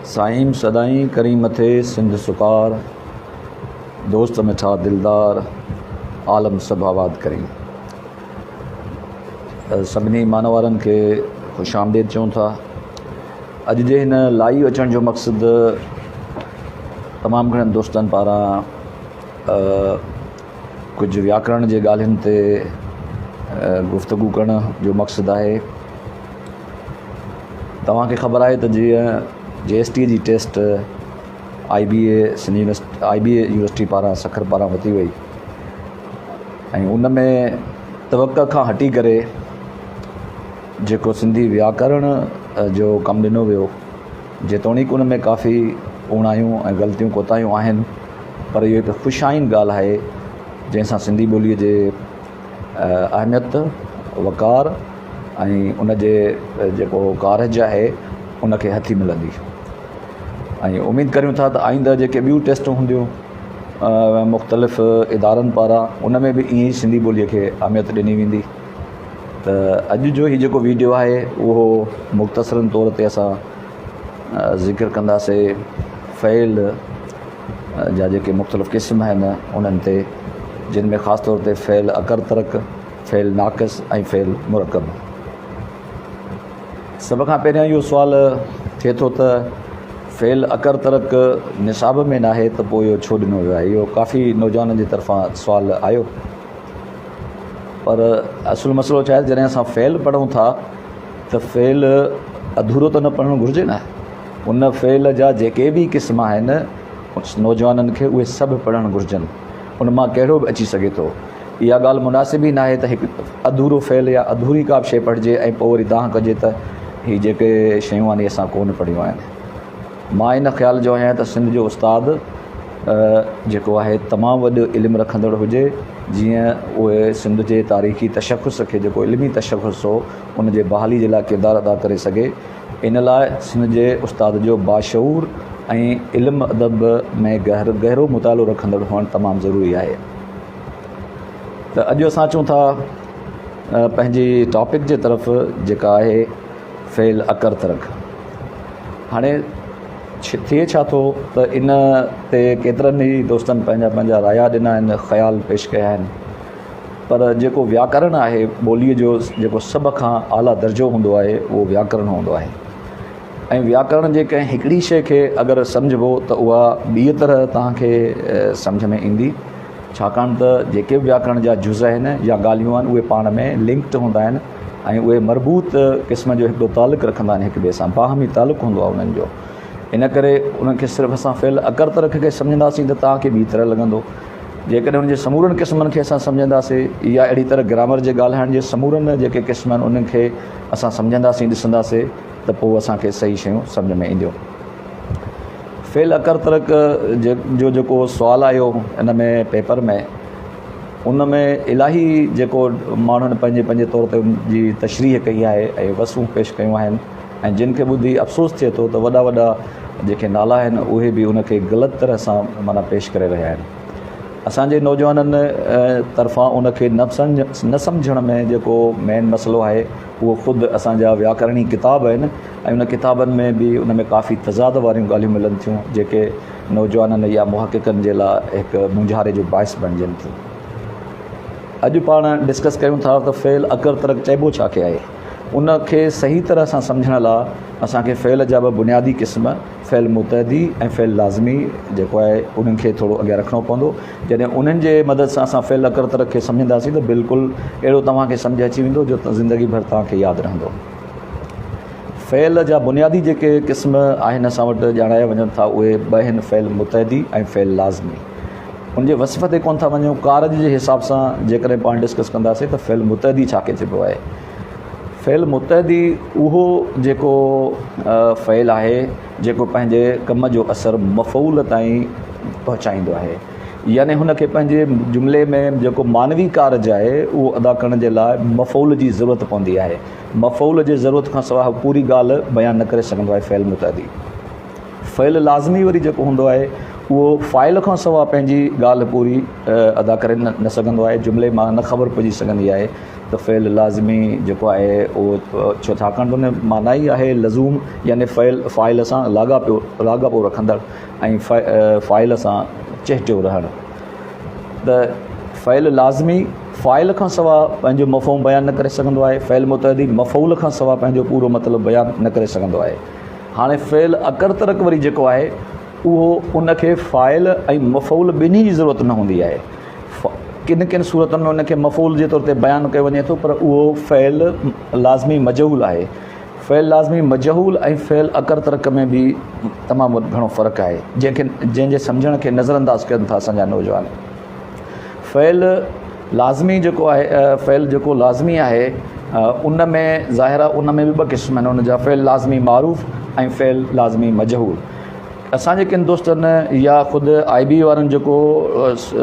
साईं सदाई करी मथे सिंध सुकार, दोस्त मिठा दिलदार आलम सभु आबाद करी। सभिनी मानवारनि खे ख़ुशि आमदीद चऊं था। अॼु जे हिन लाइव अचण जो मक़सदु तमामु घणनि दोस्तनि पारां कुझु व्याकरण जे ॻाल्हियुनि ते गुफ़्तगू करण जो मक़सदु आहे। तव्हांखे ख़बर आहे त जीअं JST जी टेस्ट IBA यूनिवर्सिटी पारां सखर पारां वरिती वई ऐं उन में तवक़ खां हटी करे जेको सिंधी व्याकरण जो कमु ॾिनो वियो, जेतोणीकि उन में काफ़ी उणायूं ऐं ग़लतियूं कोताहियूं आहिनि, पर इहो हिकु ख़ुशाइन ॻाल्हि आहे जंहिंसां सिंधी ॿोलीअ जे अहमियत, वक़ार ऐं उन जे जेको कारज आहे उनखे हथी मिलंदी। ऐं उमेदु करियूं था त आईंदा जेके ॿियूं टेस्टूं हूंदियूं मुख़्तलिफ़ इदारनि पारां, उन में बि ईअं ई सिंधी ॿोलीअ खे अहमियत ॾिनी वेंदी। त अॼु जो हीउ जेको वीडियो आहे उहो मुख़्तसरनि तौर ते असां ज़िक्र कंदासीं फ़इल जा जेके मुख़्तलिफ़ क़िस्म आहिनि उन्हनि ते, जिन में ख़ासि तौर ते फ़इल अकर तरक, फ़इल नाक़िस ऐं फ़इल मुरकब। सभ खां पहिरियां इहो सुवालु थिए थो त फ़इल अकर तरक निसाब में नाहे त पोइ इहो छो ॾिनो वियो आहे। इहो काफ़ी नौजवाननि जी तरफ़ां सुवालु आयो, पर असुलु मसइलो छा आहे, जॾहिं असां फ़इल पढ़ूं था त फ़इल अधूरो त न पढ़णु घुरिजे न। उन फ़इल जा जेके बि क़िस्म आहिनि नौजवाननि खे उहे सभु पढ़णु घुरिजनि। उन मां कहिड़ो बि अची सघे थो। इहा ॻाल्हि मुनासिब ई न आहे त हिकु अधूरो फ़इल या अधूरी का बि शइ पढ़िजे ऐं पोइ वरी तव्हां कजे त हीअ जेके शयूं आहिनि असां कोन पढ़ियूं आहिनि। मां इन ख़्याल जो आहियां त सिंध जो उस्ताद जेको आहे तमामु वॾो इल्मु रखंदड़ हुजे, जीअं उहे सिंध जे तारीख़ी तशख़ुस खे, जेको इल्मी तशख़ुस हो, उन जे बहाली जे लाइ किरदारु अदा करे सघे। इन लाइ सिंध जे उस्ताद जो बाशऊर ऐं इल्मु अदब में गहरो मुतालो रखंदड़ हुअणु तमामु ज़रूरी आहे। त अॼु असां अचूं था पंहिंजी टॉपिक जे तरफ़, जेका आहे फ़इल अकर तरक। हाणे थिए छा थो त इन ते केतिरनि ई दोस्तनि पंहिंजा राया ॾिना आहिनि, ख़्याल पेश कया आहिनि, पर जेको व्याकरण आहे ॿोलीअ जो, जेको सभ खां आला दर्जो हूंदो आहे उहो व्याकरण हूंदो आहे। ऐं व्याकरण जे कंहिं हिकिड़ी शइ खे अगरि सम्झबो त उहा ॿीअ तरह तव्हांखे सम्झ में ईंदी, छाकाणि त जेके बि व्याकरण जा जुज़ आहिनि या ॻाल्हियूं आहिनि उहे पाण में लिंक्ड हूंदा आहिनि ऐं उहे मरबूत क़िस्म जो हिकिड़ो तालुक़ु रखंदा आहिनि हिक ॿिए सां, बाहमी तालुक़ु हूंदो आहे उन्हनि जो। इन करे उनखे सिर्फ़ु असां फ़इल अकर तरक खे सम्झंदासीं त तव्हांखे ॿी तरह लॻंदो। जेकॾहिं उनजे समूरनि क़िस्मनि खे असां सम्झंदासीं, या अहिड़ी तरह ग्रामर जे ॻाल्हाइण जे समूरनि जेके क़िस्म आहिनि उन्हनि खे असां सम्झंदासीं, ॾिसंदासीं, त पोइ असांखे सही शयूं सम्झ में ईंदियूं। फ़इल अकर तरक जो जेको सुवालु आयो इन में पेपर में, उन में इलाही जेको माण्हुनि पंहिंजे तौर ते उनजी तशरीह कई आहे ऐं वसूं पेश कयूं आहिनि, ऐं जिन खे ॿुधी अफ़सोस थिए थो त वॾा जेके नाला आहिनि उहे बि उनखे ग़लति तरह सां माना पेश करे रहिया आहिनि। असांजे नौजवाननि तरफ़ां उनखे न सम्झण में जेको मेन मसइलो आहे उहो ख़ुदि असांजा व्याकरणी किताब आहिनि, ऐं उन किताबनि में बि उन में काफ़ी तज़ाद वारियूं ॻाल्हियूं मिलनि थियूं, जेके नौजवाननि या मुहक़िक़नि जे लाइ हिकु मुंझारे जो बाइस बणिजनि थियूं। अॼु पाण डिस्कस कयूं था त फ़इल अकर तरक चइबो छा खे आहे। उनखे सही तरह सां सम्झण लाइ असांखे फ़इल जा ॿ बुनियादी क़िस्म, फ़इल मुतअदी ऐं फ़इल लाज़मी जेको आहे उन्हनि खे थोरो अॻियां रखिणो पवंदो। जॾहिं उन्हनि जे मदद सां असां फ़इल अकर तरक खे सम्झंदासीं त बिल्कुलु अहिड़ो तव्हांखे सम्झ अची वेंदो जो ज़िंदगी भर तव्हांखे यादि रहंदो। फ़इल जा बुनियादी जेके क़िस्म आहिनि असां वटि ॼाणाया वञनि था, उहे ॿ आहिनि, फ़इल मुतअदी ऐं फ़इल लाज़मी। उनजे वसफ़ ते कोन था वञूं, कारज जे हिसाब सां जेकॾहिं पाण डिस्कस कंदासीं त फ़इल मुतअदी छा खे चइबो आहे। फ़इल मुतअदी उहो जेको फ़इल आहे जेको पंहिंजे कम जो असरु मफ़ऊल ताईं पहुचाईंदो आहे, यानी हुनखे पंहिंजे जुमिले में जेको मानवी कारज आहे उहो अदा करण जे लाइ मफ़ऊल जी ज़रूरत पवंदी आहे। मफ़ऊल जे ज़रूरत खां सवाइ पूरी ॻाल्हि बयानु न करे सघंदो आहे फ़इल मुतअदी। फ़इल लाज़मी वरी जेको हूंदो आहे उहो फ़ाइल खां सवाइ पंहिंजी ॻाल्हि पूरी अदा करे न सघंदो आहे। जुमिले मां न ख़बर पइजी सघंदी आहे त फ़इल लाज़मी जेको आहे उहो छो छाकाणि त उन माना ई आहे लज़ूम, यानी फ़ाइल सां लाॻापो रखंदड़ ऐं फ़ाइल सां चहिटियो रहणु। त फ़इल लाज़मी फ़ाइल खां सवाइ पंहिंजो मफ़हूम बयानु न करे सघंदो आहे। फ़इल मुतअदी मफ़ऊल खां सवाइ पंहिंजो पूरो मतिलबु बयानु न करे सघंदो आहे। हाणे फ़इल अकर तरक वरी जेको आहे उहो उनखे फ़ाइल ऐं मफ़ऊल ॿिन्ही जी ज़रूरत न हूंदी आहे। किन किन सूरतुनि में उनखे मफ़ऊल जे तौर ते बयानु कयो वञे थो, पर उहो फ़इल लाज़मी मजहूल आहे। फ़इल लाज़मी मजहूल ऐं फ़इल अकर तरक में बि तमामु घणो फ़र्क़ु आहे, जंहिंजे सम्झण खे नज़रअंदाज़ कनि था असांजा नौजवान। फ़इल लाज़मी जेको आहे, फ़इल जेको लाज़मी आहे उन में ज़ाहिर आहे उन में बि ॿ क़िस्म आहिनि उनजा, फ़इल लाज़मी मारूफ़ ऐं फ़इल लाज़मी मजहूल। असांजे किन दोस्तनि या ख़ुदि IB वारनि जेको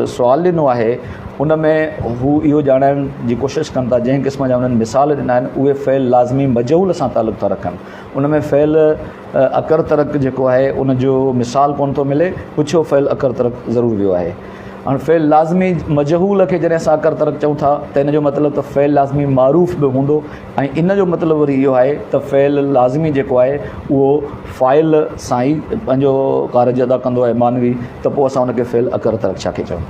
सुवालु ॾिनो आहे उन में हू इहो ॼाणाइण जी कोशिशि कनि था, जंहिं क़िस्म जा उन्हनि मिसाल ॾिना आहिनि उहे फ़इल लाज़मी मजहूल सां तालुक़ु था रखनि। उन में फ़इल अकर तरक जेको आहे उनजो मिसाल कोन थो मिले, पुछियो फ़इल अकर तरक ज़रूरु वियो आहे। हाणे फ़इल लाज़मी मजहूल खे जॾहिं असां अकर तरक चऊं था त इन जो मतिलबु त फ़इल लाज़मी मारूफ़ बि हूंदो, ऐं इन जो मतिलबु वरी इहो आहे त फ़इल लाज़मी जेको आहे उहो फ़ाइल सां ई पंहिंजो कारज अदा कंदो आहे मानवी, त पोइ असां उनखे फ़इल अकर तरक छा खे चऊं।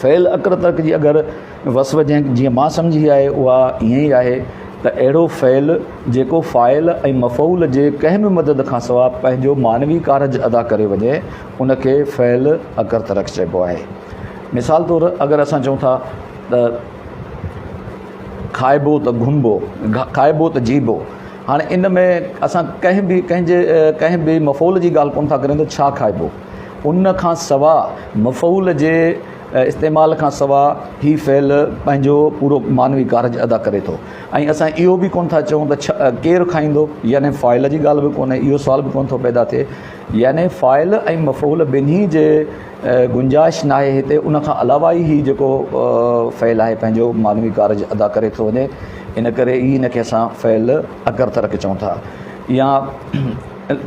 फ़इल अकर तरक जी अगरि वसफ़ जीअं मां सम्झी आहे उहा ईअं ई आहे त अहिड़ो फ़इल जेको फ़ाइल ऐं मफ़ऊल जे कंहिं बि मदद खां सवाइ पंहिंजो मानवी कारज अदा करे वञे उनखे फ़इल अकर तरक चइबो आहे। मिसाल तौरु अगरि असां चऊं था त खाइबो त घुमिबो, खाइबो त जीबो, हाणे इन में असां कंहिं बि मफ़ऊल जी ॻाल्हि कोन था करियूं त छा खाइबो, उन खां सवाइ मफ़ऊल जे इस्तेमाल खां सवाइ ही फ़इल पंहिंजो पूरो मानवी कारज अदा करे थो। ऐं असां इहो बि कोन था चऊं त केरु खाईंदो, यानी फ़ाइल जी ॻाल्हि बि कोन्हे, इहो सुवाल बि कोन थो पैदा थिए। यानी फ़ाइल ऐं मफ़ऊल ॿिन्ही जे गुंजाइश न आहे हिते, उनखां अलावा ई जेको फ़इल आहे पंहिंजो मानवी कारज अदा करे थो वञे, इन करे ई हिनखे असां फ़इल अकर तरक चऊं था। या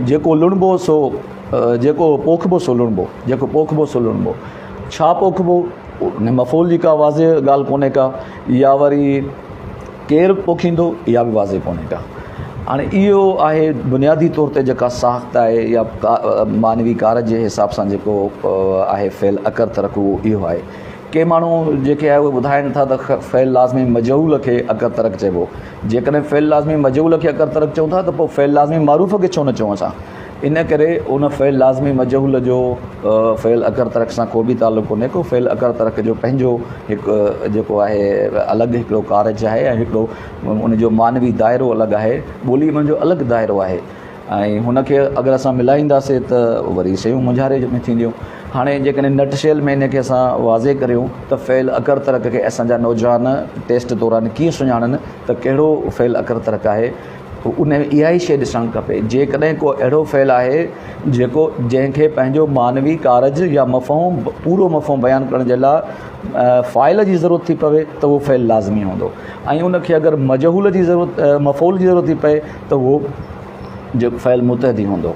जेको लुणबो सो जेको पोखिबो सो लुणबो, जेको पोखिबो सो लुणबो, छा पोखिबो न मफ़ऊल जी का वाज़े ॻाल्हि कोन्हे का, या वरी केरु पोखींदो इहा बि वाज़े कोन्हे का। हाणे इहो आहे बुनियादी तौर ते जेका साख़्त आहे या मानवी कारज जे हिसाब सां जेको आहे फ़इल अकर तरक, उहो इहो आहे। के माण्हू जेके आहे उहे ॿुधाइनि था त फ़इल लाज़मी मजहूल खे अकर तरक चइबो। जेकॾहिं फ़इल लाज़मी मजहूल खे अकर तरक चऊं था त पोइ फ़इल लाज़मी मारूफ़ खे छो न चऊं असां। इन करे उन फ़इल लाज़मी मजहूल जो फ़इल अकर तरक सां को बि तालुक़ु कोन्हे को। फ़इल अकर तरक जो पंहिंजो हिकु जेको आहे अलॻि हिकिड़ो कारज आहे ऐं हिकिड़ो उनजो मानवी दाइरो अलॻि आहे, ॿोली उनजो अलॻि दाइरो आहे, ऐं हुनखे अगरि असां मिलाईंदासीं त वरी शयूं मुंझारे में थींदियूं। हाणे जेकॾहिं नटशेल में इनखे असां वाज़े करियूं त फ़इल अकर तरक खे असांजा नौजवान टेस्ट दौरान कीअं सुञाणनि त कहिड़ो फ़इल अकर तरक आहे, उन इहा ई शइ ॾिसणु खपे। जेकॾहिं को अहिड़ो फ़इल आहे जंहिंखे पंहिंजो मानवी कारज या मफ़हूम पूरो मफ़हूम बयानु करण जे लाइ फ़ाइल जी ज़रूरत थी पवे त उहो फ़इल लाज़मी हूंदो, ऐं उनखे अगरि मजहूल जी ज़रूरत मफ़ऊल जी ज़रूरत थी पए त उहो जेको फ़इल मुतहदी हूंदो।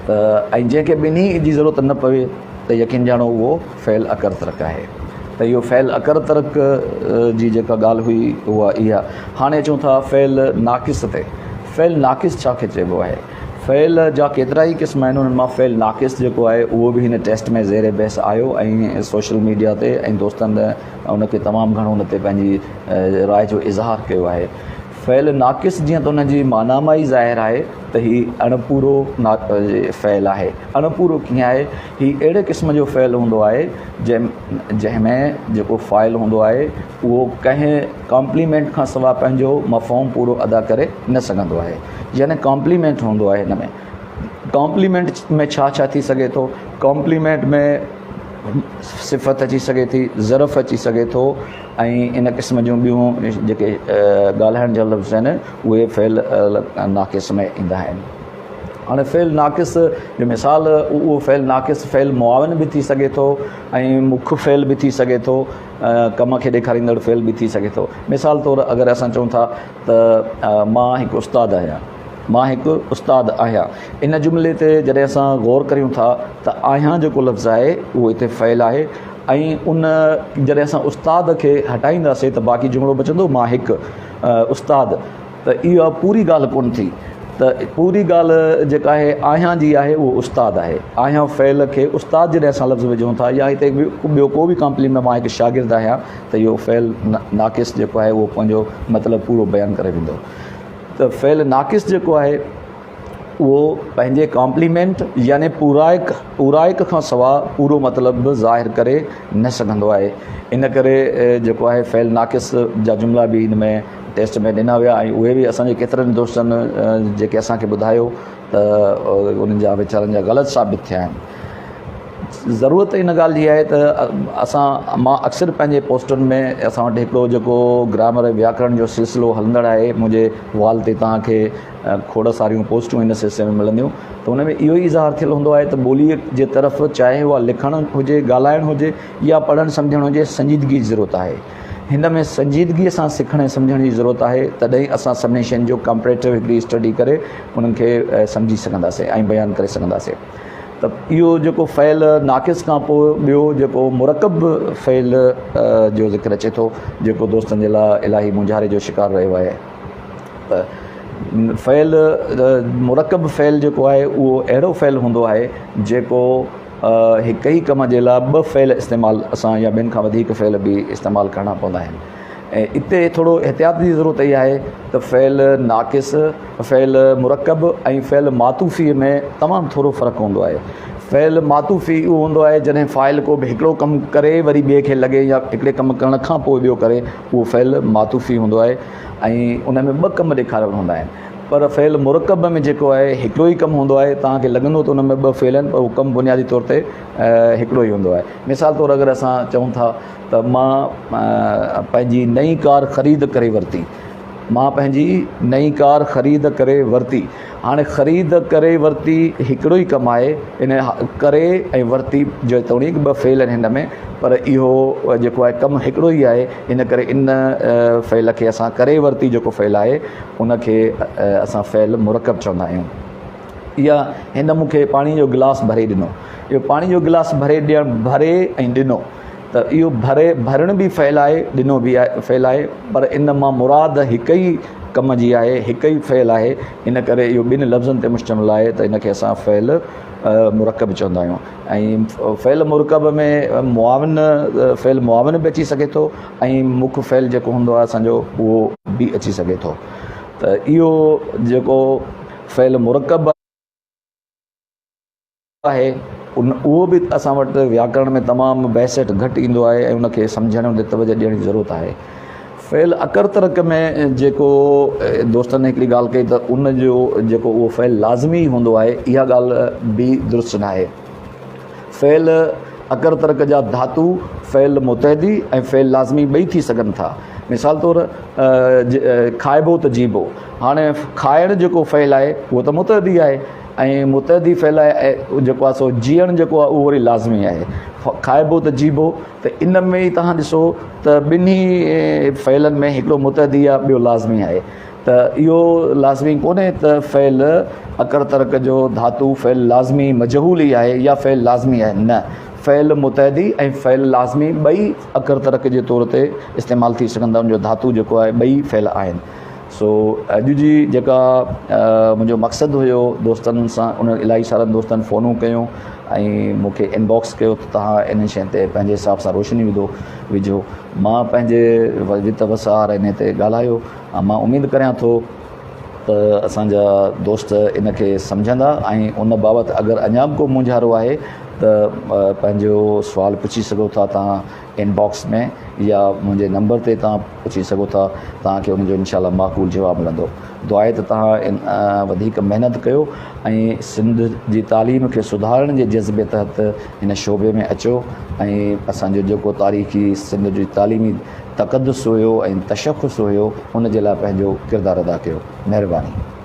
त ऐं जंहिंखे ॿिन्ही जी ज़रूरत न पवे त यकीन ॼाणो उहो फ़इल अकर तरक आहे। त इहो फ़इल अकर तरक जी जेका ॻाल्हि हुई उहा इहा। हाणे अचूं था फ़इल नाक़िस ते। फ़इल नाक़िस छा खे चइबो आहे? फ़इल जा केतिरा ई क़िस्म आहिनि, उन्हनि मां फ़इल नाक़िस जेको आहे उहो बि हिन टेस्ट में ज़ेर बहस आयो, ऐं सोशल मीडिया ते ऐं दोस्तनि उनखे तमामु घणो उन ते पंहिंजी राय जो इज़हार कयो आहे। फ़इल नाक़िस जीअं त उनजी माना मां ई ज़ाहिर आहे त हीउ अणपूरो फ़इल आहे। अणपूरो कीअं आहे? हीउ अहिड़े क़िस्म जो फ़इल हूंदो आहे जंहिंमें जेको फ़ाइल हूंदो आहे उहो कंहिं कॉम्प्लीमेंट खां सवाइ पंहिंजो मफ़हूम पूरो अदा करे न सघंदो आहे। यानी कॉम्प्लीमेंट हूंदो आहे। हिन में कॉम्प्लीमेंट में छा छा थी सघे थो? कॉम्प्लीमेंट में सिफ़त अची सघे थी, ज़रफ़ अची सघे थो, ऐं इन क़िस्म जूं ॿियूं जेके ॻाल्हाइण जा लफ़्ज़ आहिनि उहे फ़इल नाक़िस में ईंदा आहिनि। हाणे फ़इल नाक़िस जो मिसाल, उहो फ़इल नाक़िस फ़इल मुआविन बि थी सघे थो ऐं मुख्य फ़इल बि थी सघे थो, कम खे ॾेखारींदड़ फ़इल बि थी सघे थो। मिसाल तौरु अगरि असां चऊं था त मां हिकु उस्तादु आहियां, मां हिकु उस्तादु आहियां। इन जुमिले ते जॾहिं असां गौर करियूं था त आहियां जेको लफ़्ज़ु आहे उहो हिते फ़इल आहे ऐं उन जॾहिं असां उस्ताद खे हटाईंदासीं त बाक़ी जुमिलो बचंदो मां हिकु उस्तादु। त इहा पूरी ॻाल्हि कोन थी। त पूरी ॻाल्हि जेका आहे आहियां जी आहे उहो उस्तादु आहे। आहियां फ़इल खे उस्ताद जॾहिं असां लफ़्ज़ विझूं था या हिते ॿियो को बि कॉम्प्लीमेंट मां हिकु शागिर्दु आहियां त इहो फ़इल नाक़िस जेको आहे उहो पंहिंजो मतिलबु पूरो बयानु करे वेंदो। त फ़इल नाक़िस जेको आहे उहो पंहिंजे कॉम्प्लीमेंट यानी पूराइक खां सवाइ पूरो मतिलबु ज़ाहिर करे न सघंदो आहे। इन करे जेको आहे फ़इल नाक़िस जा जुमिला बि हिन में टेस्ट में ॾिना विया ऐं उहे बि असांजे केतिरनि दोस्तनि जेके असांखे ॿुधायो त उन्हनि जा वीचारनि जा ग़लति साबित थिया आहिनि। ज़रूरत इन ॻाल्हि जी आहे त मां अक्सर पंहिंजे पोस्टनि में असां वटि हिकिड़ो जेको ग्रामर व्याकरण जो सिलसिलो हलंदड़ आहे, मुंहिंजे वाल ते तव्हांखे खोड़ सारियूं पोस्टूं हिन सिलसिले में मिलंदियूं। त उन में इहो ई इज़हार थियलु हूंदो आहे त ॿोलीअ जे तरफ़ चाहे उहा लिखणु हुजे, ॻाल्हाइणु हुजे या पढ़णु सम्झणु हुजे, संजीदगी जी ज़रूरत आहे। हिन में संजीदगीअ सां सिखण ऐं सम्झण जी ज़रूरत आहे, तॾहिं असां सभिनी शयुनि जो कंपेरेटिव हिकिड़ी स्टडी करे उन्हनि खे सम्झी सघंदासीं ऐं बयानु करे सघंदासीं। त इहो जेको फ़इल नाक़िस खां पोइ ॿियो जेको मुरकब फ़इल जो ज़िक्र अचे थो, जेको दोस्तनि जे लाइ इलाही मुंझारे जो शिकार रहियो आहे। त फ़इल मुरकब फ़इल जेको आहे उहो अहिड़ो फ़इल हूंदो आहे जेको हिकु ई कम जे लाइ ॿ फ़इल इस्तेमालु असां या ॿिनि खां वधीक फ़इल बि इस्तेमालु करणा पवंदा आहिनि। ऐं हिते थोरो एहतियात जी ज़रूरत इहा आहे त फ़इल नाक़िस, फ़इल मुरकब ऐं फ़इल मातूफ़ीअ में तमामु थोरो फ़र्क़ु हूंदो आहे। फ़इल मातूफ़ी उहो हूंदो आहे जॾहिं फ़ाइल को बि हिकिड़ो कमु करे वरी ॿिए खे लॻे या हिकिड़े कमु करण खां पोइ ॿियो करे, उहो फ़इल मातूफ़ी हूंदो आहे ऐं उन में ॿ कम ॾेखारियल हूंदा आहिनि। पर फ़इल मुरकब में जेको आहे हिकिड़ो ई कमु हूंदो आहे, तव्हांखे लॻंदो त उन में ॿ फ़इल आहिनि पर उहो कमु बुनियादी तौर ते हिकिड़ो ई हूंदो आहे। मिसाल तौरु अगरि असां चऊं था त मां पंहिंजी नई कार ख़रीद करे वरिती, मां पंहिंजी नई कार ख़रीद करे वरिती। हाणे ख़रीद करे वरिती हिकिड़ो ई कमु आहे, इन करे ऐं वरिती जेतोणीकि ॿ फ़इल आहिनि हिन में, पर इहो जेको आहे कमु हिकिड़ो ई आहे। इन करे इन फ़इल खे असां करे वरिती जेको फ़इल आहे उनखे असां फ़इल मुरकब चवंदा आहियूं। या हिन मूंखे पाणी जो गिलास भरे ॾिनो, इहो पाणी जो गिलास भरे ऐं ॾिनो, त इहो भरणु बि फ़इल आहे, ॾिनो बि आहे फ़इल आहे, पर इन मां मुराद हिकु ई कम जी आहे, हिकु ई फ़इल आहे। इन करे इहो ॿिनि लफ़्ज़नि ते मुश्तमिल आहे, त इनखे असां फ़इल मुरकब चवंदा आहियूं। ऐं फ़इल मुरकब में फ़इल मुआविन बि अची सघे थो ऐं मुख्य फ़इल जेको हूंदो आहे असांजो उहो बि अची सघे थो। त इहो जेको फ़इल मुरकब आहे उहो बि असां वटि व्याकरण में तमामु बहसट घटि ईंदो आहे ऐं उनखे सम्झण में तवजह ॾियण जी ज़रूरत आहे। फ़इल अकर तरक में जेको दोस्तनि हिकिड़ी ॻाल्हि कई त उनजो जेको उहो फ़इल लाज़मी हूंदो आहे, इहा ॻाल्हि बि दुरुस्त न आहे। फ़इल अकर तरक जा धातु फ़इल मुतहदी ऐं फ़इल लाज़मी ॿई थी सघनि था। मिसाल तौरु खाइबो त जीबो, हाणे खाइणु जेको फ़इल आहे उहो त मुतहदी आहे ऐं मुतहदी फ़इल आहे जेको आहे सो जीअणु जेको आहे उहो वरी लाज़मी आहे। खाइबो त जीबो, त इन में ई तव्हां ॾिसो त ॿिन्ही फ़इलनि में हिकिड़ो मुतहदी आहे, ॿियो लाज़मी आहे। त इहो लाज़मी कोन्हे त फ़इल अकर तरक जो धातु फ़इल लाज़मी मजहूल ई आहे या फ़इल लाज़मी आहे, न। फ़इल मुतहदी ऐं फ़इल लाज़मी ॿई अकर तरक जे तौर ते इस्तेमालु थी सघंदा, उनजो धातु जेको आहे ॿई फ़इल आहिनि। सो अॼु जी जेका मुंहिंजो मक़सदु हुयो दोस्तनि सां, उन इलाही सारनि दोस्तनि फ़ोनूं कयूं ऐं मूंखे इनबॉक्स कयो त तव्हां इन शइ ते पंहिंजे हिसाब सां रोशनी विझो। मां पंहिंजे वित वसार इन ते ॻाल्हायो। मां उमेदु करियां थो त असांजा दोस्त इन खे सम्झंदा ऐं उन बाबति अगरि अञा बि को मुंझारो आहे त पंहिंजो सुवाल पुछी सघो था तव्हां इनबॉक्स में, या मुंहिंजे नंबर ते तव्हां पुछी सघो था, तव्हांखे उनजो इनशाला माक़ूल जवाबु मिलंदो। दुआ आहे त तव्हां वधीक महिनत कयो ऐं सिंध जी तालीम खे सुधारण जे जज़्बे तहत हिन शोबे में अचो ऐं असांजो जेको तारीख़ी सिंध जी तालीमी तक़दुस हुयो ऐं तशख़ुस हुयो उन जे लाइ पंहिंजो किरदारु अदा कयो। महिरबानी।